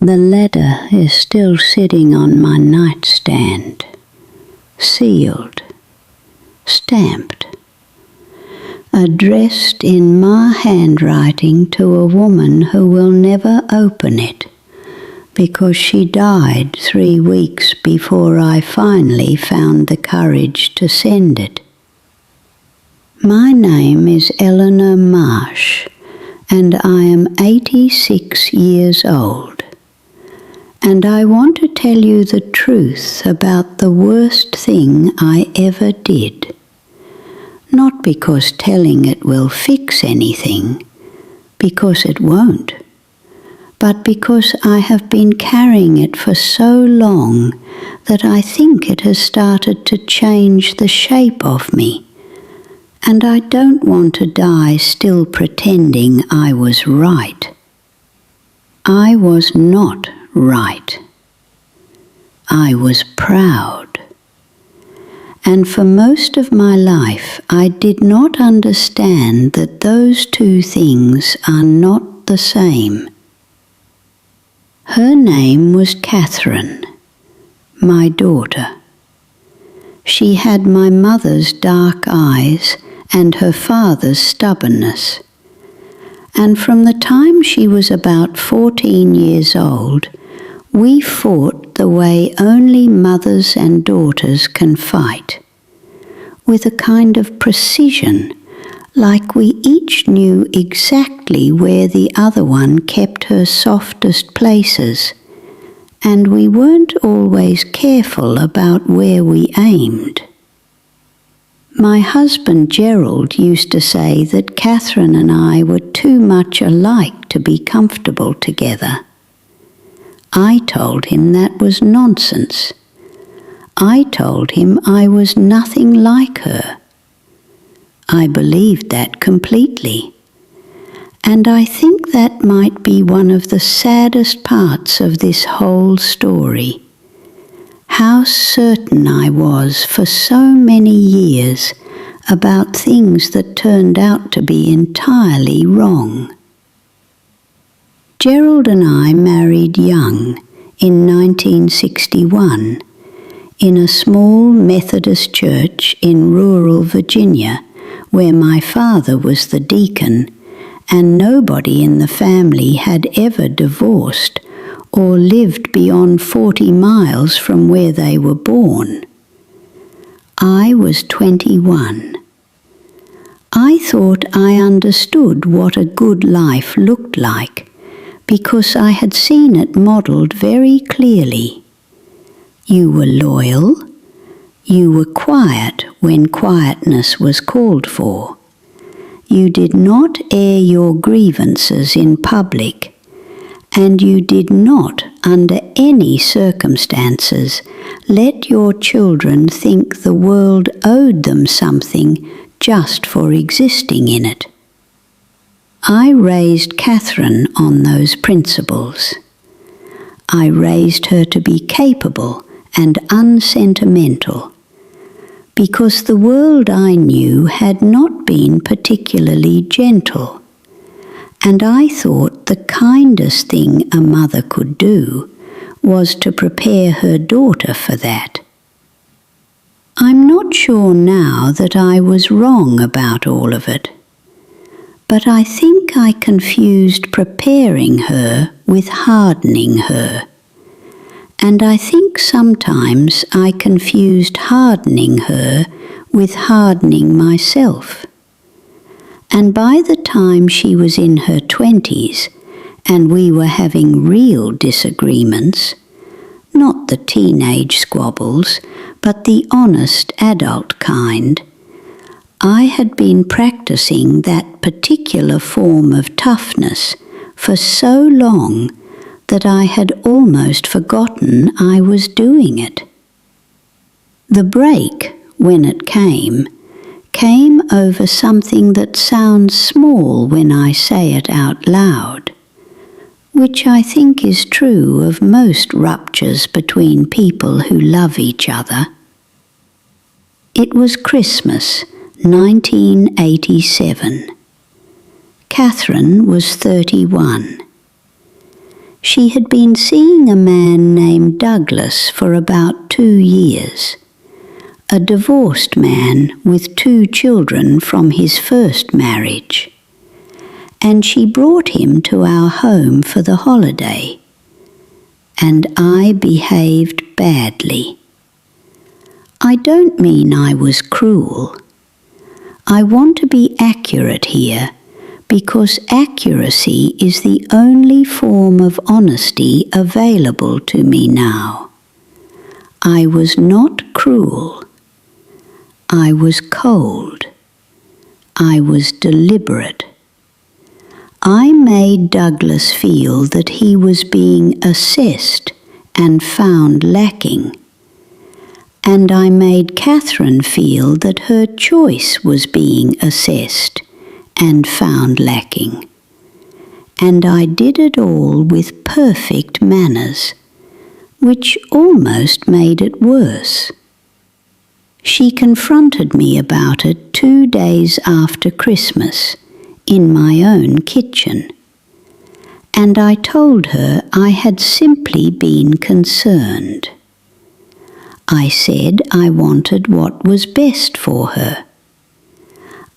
The letter is still sitting on my nightstand, sealed, stamped, addressed in my handwriting to a woman who will never open it because she died 3 weeks before I finally found the courage to send it. My name is Eleanor Marsh, and I am 86 years old. And I want to tell you the truth about the worst thing I ever did. Not because telling it will fix anything, because it won't, but because I have been carrying it for so long that I think it has started to change the shape of me. And I don't want to die still pretending I was right. I was not right. I was proud. And for most of my life, I did not understand that those two things are not the same. Her name was Catherine, my daughter. She had my mother's dark eyes and her father's stubbornness. And from the time she was about 14 years old, we fought the way only mothers and daughters can fight, with a kind of precision, like we each knew exactly where the other one kept her softest places, and we weren't always careful about where we aimed. My husband Gerald used to say that Catherine and I were too much alike to be comfortable together. I told him that was nonsense. I told him I was nothing like her. I believed that completely. And I think that might be one of the saddest parts of this whole story. How certain I was for so many years about things that turned out to be entirely wrong. Gerald and I married young in 1961 in a small Methodist church in rural Virginia where my father was the deacon, and nobody in the family had ever divorced or lived beyond 40 miles from where they were born. I was 21. I thought I understood what a good life looked like because I had seen it modelled very clearly. You were loyal. You were quiet when quietness was called for. You did not air your grievances in public, and you did not, under any circumstances, let your children think the world owed them something just for existing in it. I raised Catherine on those principles. I raised her to be capable and unsentimental, because the world I knew had not been particularly gentle, and I thought the kindest thing a mother could do was to prepare her daughter for that. I'm not sure now that I was wrong about all of it, but I think I confused preparing her with hardening her, and I think sometimes I confused hardening her with hardening myself. And by the time she was in her 20s and we were having real disagreements, not the teenage squabbles, but the honest adult kind, I had been practicing that particular form of toughness for so long that I had almost forgotten I was doing it. The break, when it came over something that sounds small when I say it out loud, which I think is true of most ruptures between people who love each other. It was Christmas, 1987. Catherine was 31. She had been seeing a man named Douglas for about 2 years, a divorced man with 2 children from his first marriage, and she brought him to our home for the holiday, and I behaved badly. I don't mean I was cruel. I want to be accurate here, because accuracy is the only form of honesty available to me now. I was not cruel. I was cold. I was deliberate. I made Douglas feel that he was being assessed and found lacking. And I made Catherine feel that her choice was being assessed and found lacking. And I did it all with perfect manners, which almost made it worse. She confronted me about it 2 days after Christmas, in my own kitchen, and I told her I had simply been concerned. I said I wanted what was best for her.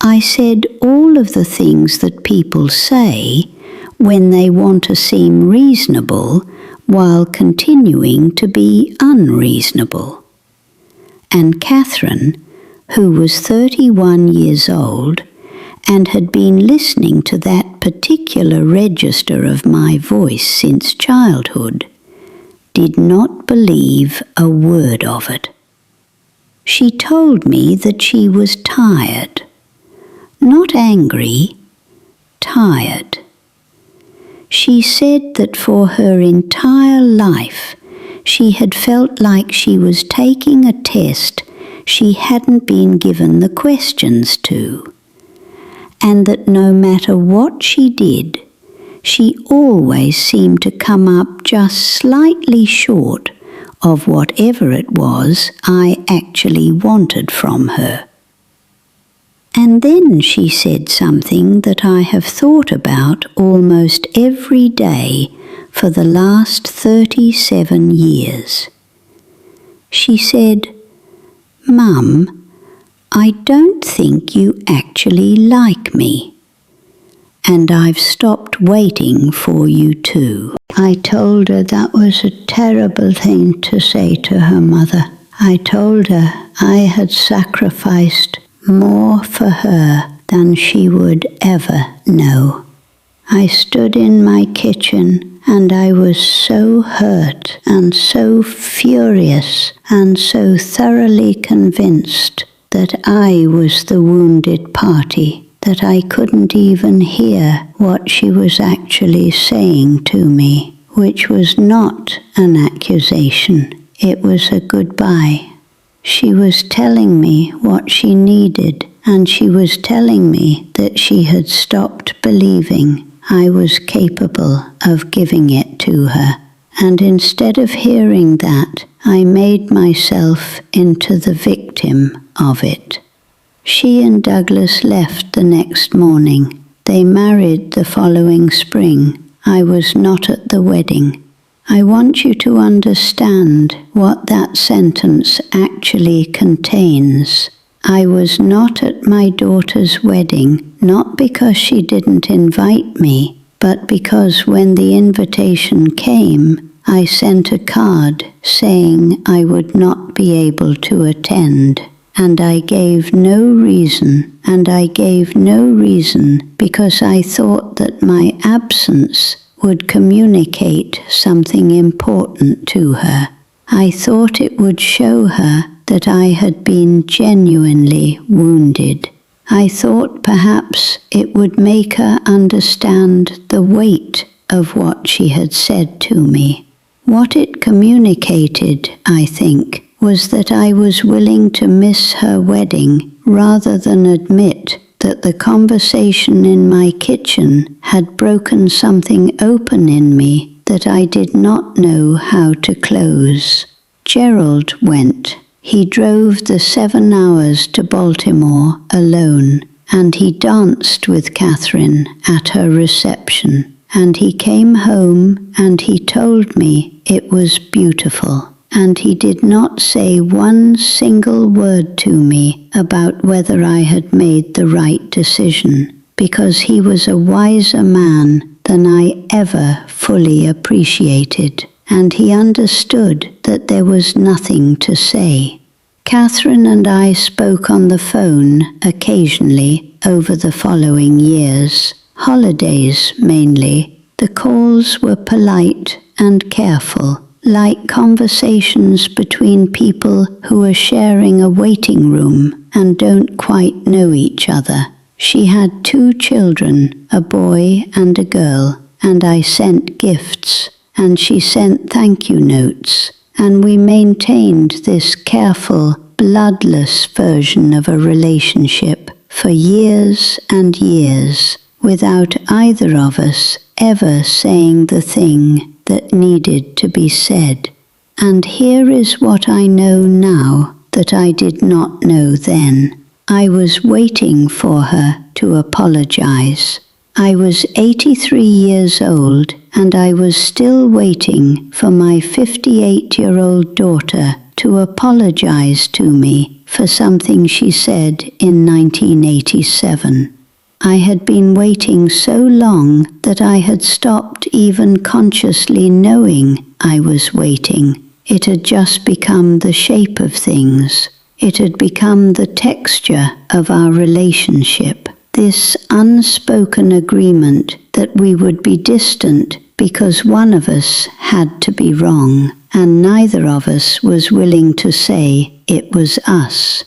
I said all of the things that people say when they want to seem reasonable while continuing to be unreasonable. And Catherine, who was 31 years old and had been listening to that particular register of my voice since childhood, did not believe a word of it. She told me that she was tired, not angry, tired. She said that for her entire life she had felt like she was taking a test she hadn't been given the questions to, and that no matter what she did, she always seemed to come up just slightly short of whatever it was I actually wanted from her. And then she said something that I have thought about almost every day for the last 37 years. She said, "Mum, I don't think you actually like me. And I've stopped waiting for you to." I told her that was a terrible thing to say to her mother. I told her I had sacrificed more for her than she would ever know. I stood in my kitchen and I was so hurt and so furious and so thoroughly convinced that I was the wounded party that I couldn't even hear what she was actually saying to me, which was not an accusation. It was a goodbye. She was telling me what she needed, and she was telling me that she had stopped believing I was capable of giving it to her. And instead of hearing that, I made myself into the victim of it. She and Douglas left the next morning. They married the following spring. I was not at the wedding. I want you to understand what that sentence actually contains. I was not at my daughter's wedding, not because she didn't invite me, but because when the invitation came, I sent a card saying I would not be able to attend. And I gave no reason, because I thought that my absence would communicate something important to her. I thought it would show her that I had been genuinely wounded. I thought perhaps it would make her understand the weight of what she had said to me. What it communicated, I think, was that I was willing to miss her wedding rather than admit that the conversation in my kitchen had broken something open in me that I did not know how to close. Gerald went. He drove the 7 hours to Baltimore alone, and he danced with Catherine at her reception, and he came home and he told me it was beautiful. And he did not say one single word to me about whether I had made the right decision, because he was a wiser man than I ever fully appreciated, and he understood that there was nothing to say. Catherine and I spoke on the phone occasionally over the following years, holidays mainly. The calls were polite and careful, like conversations between people who are sharing a waiting room and don't quite know each other. She had 2 children, a boy and a girl, and I sent gifts, and she sent thank you notes, and we maintained this careful, bloodless version of a relationship for years and years, without either of us ever saying the thing that needed to be said. And here is what I know now that I did not know then. I was waiting for her to apologize. I was 83 years old, and I was still waiting for my 58-year-old daughter to apologize to me for something she said in 1987. I had been waiting so long that I had stopped even consciously knowing I was waiting. It had just become the shape of things. It had become the texture of our relationship, this unspoken agreement that we would be distant because one of us had to be wrong, and neither of us was willing to say it was us.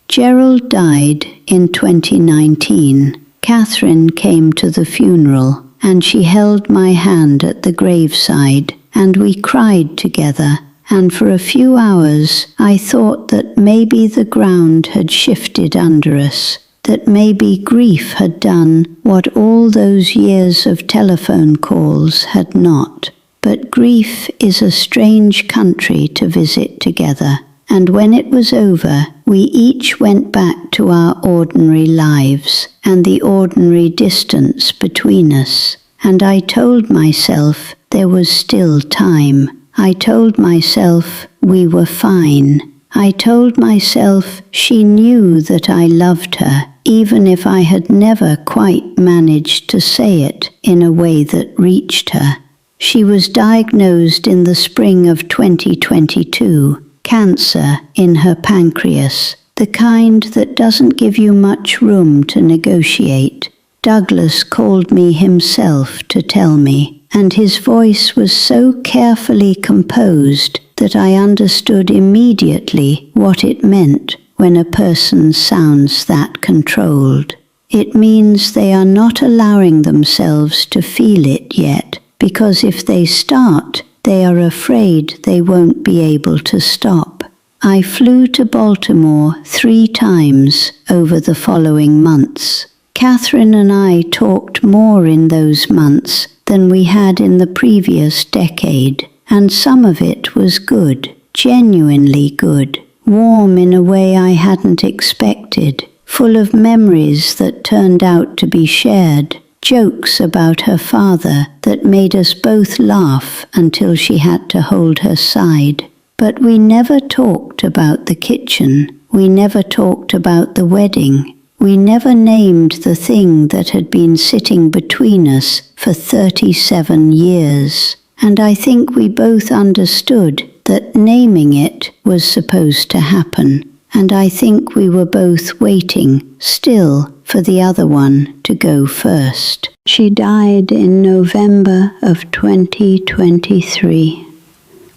Gerald died in 2019. Catherine came to the funeral, and she held my hand at the graveside, and we cried together, and for a few hours I thought that maybe the ground had shifted under us, that maybe grief had done what all those years of telephone calls had not. But grief is a strange country to visit together, and when it was over, we each went back to our ordinary lives and the ordinary distance between us. And I told myself there was still time. I told myself we were fine. I told myself she knew that I loved her, even if I had never quite managed to say it in a way that reached her. She was diagnosed in the spring of 2022. Cancer in her pancreas, the kind that doesn't give you much room to negotiate. Douglas called me himself to tell me, and his voice was so carefully composed that I understood immediately what it meant when a person sounds that controlled. It means they are not allowing themselves to feel it yet, because if they start, they are afraid they won't be able to stop. I flew to Baltimore 3 times over the following months. Catherine and I talked more in those months than we had in the previous decade, and some of it was good, genuinely good, warm in a way I hadn't expected, full of memories that turned out to be shared, jokes about her father that made us both laugh until she had to hold her side. But we never talked about the kitchen. We never talked about the wedding. We never named the thing that had been sitting between us for 37 years. And I think we both understood that naming it was supposed to happen. And I think we were both waiting, still, for the other one to go first. She died in November of 2023.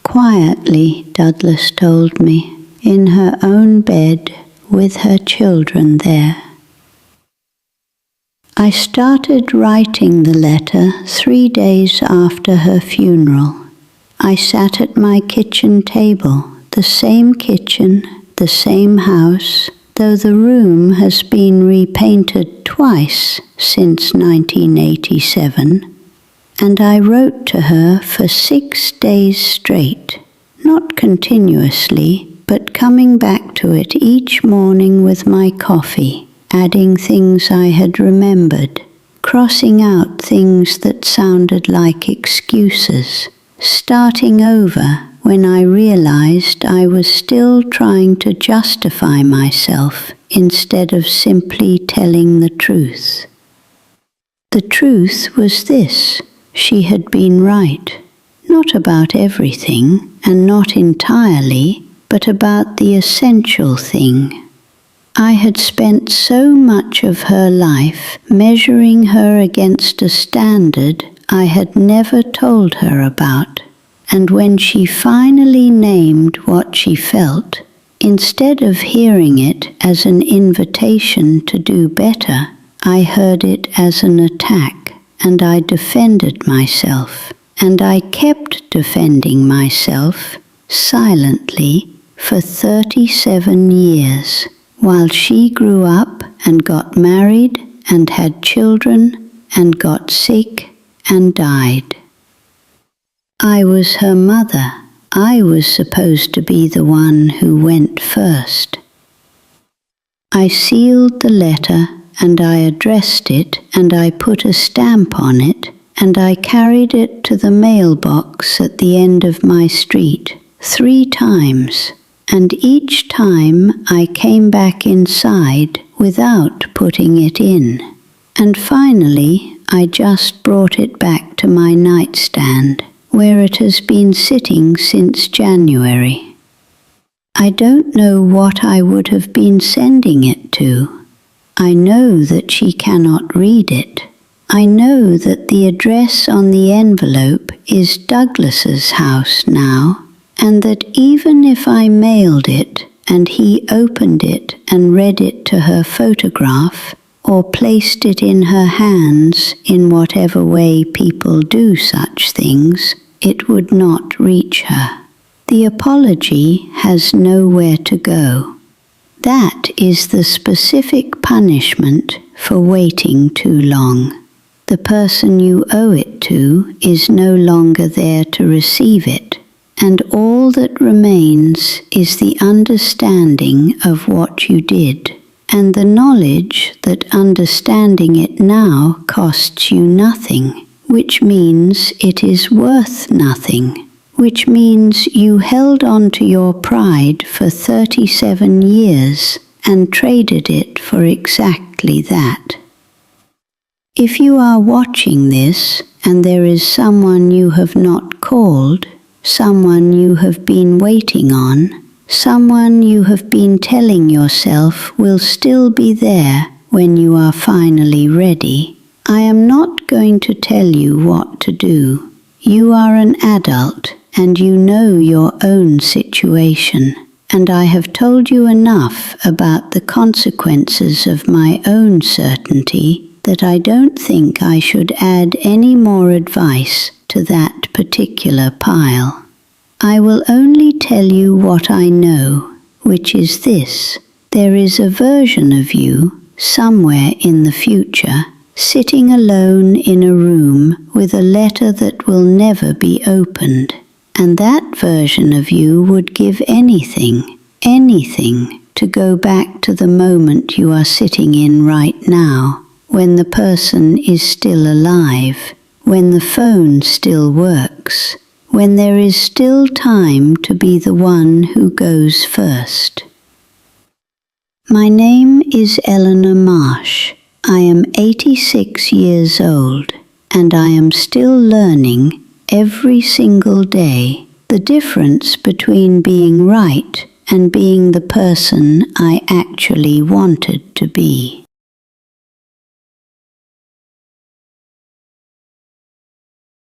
Quietly, Douglas told me, in her own bed with her children there. I started writing the letter 3 days after her funeral. I sat at my kitchen table, the same kitchen, the same house, though the room has been repainted twice since 1987, and I wrote to her for 6 days straight, not continuously, but coming back to it each morning with my coffee, adding things I had remembered, crossing out things that sounded like excuses, starting over when I realized I was still trying to justify myself instead of simply telling the truth. The truth was this: she had been right. Not about everything, and not entirely, but about the essential thing. I had spent so much of her life measuring her against a standard I had never told her about, and when she finally named what she felt, instead of hearing it as an invitation to do better, I heard it as an attack, and I defended myself, and I kept defending myself silently for 37 years, while she grew up and got married and had children and got sick and died. I was her mother. I was supposed to be the one who went first. I sealed the letter and I addressed it and I put a stamp on it and I carried it to the mailbox at the end of my street 3 times, and each time I came back inside without putting it in, and finally I just brought it back to my nightstand, where it has been sitting since January. I don't know what I would have been sending it to. I know that she cannot read it. I know that the address on the envelope is Douglas's house now, and that even if I mailed it and he opened it and read it to her photograph, or placed it in her hands in whatever way people do such things, it would not reach her. The apology has nowhere to go. That is the specific punishment for waiting too long. The person you owe it to is no longer there to receive it, and all that remains is the understanding of what you did, and the knowledge that understanding it now costs you nothing, which means it is worth nothing, which means you held on to your pride for 37 years and traded it for exactly that. If you are watching this and there is someone you have not called, someone you have been waiting on, someone you have been telling yourself will still be there when you are finally ready, I am not going to tell you what to do. You are an adult and you know your own situation, and I have told you enough about the consequences of my own certainty that I don't think I should add any more advice to that particular pile. I will only tell you what I know, which is this: there is a version of you, somewhere in the future, sitting alone in a room with a letter that will never be opened, and that version of you would give anything to go back to the moment you are sitting in right now, when the person is still alive, when the phone still works, when there is still time to be the one who goes first. My name is Eleanor Marsh. I am 86 years old, and I am still learning every single day the difference between being right and being the person I actually wanted to be.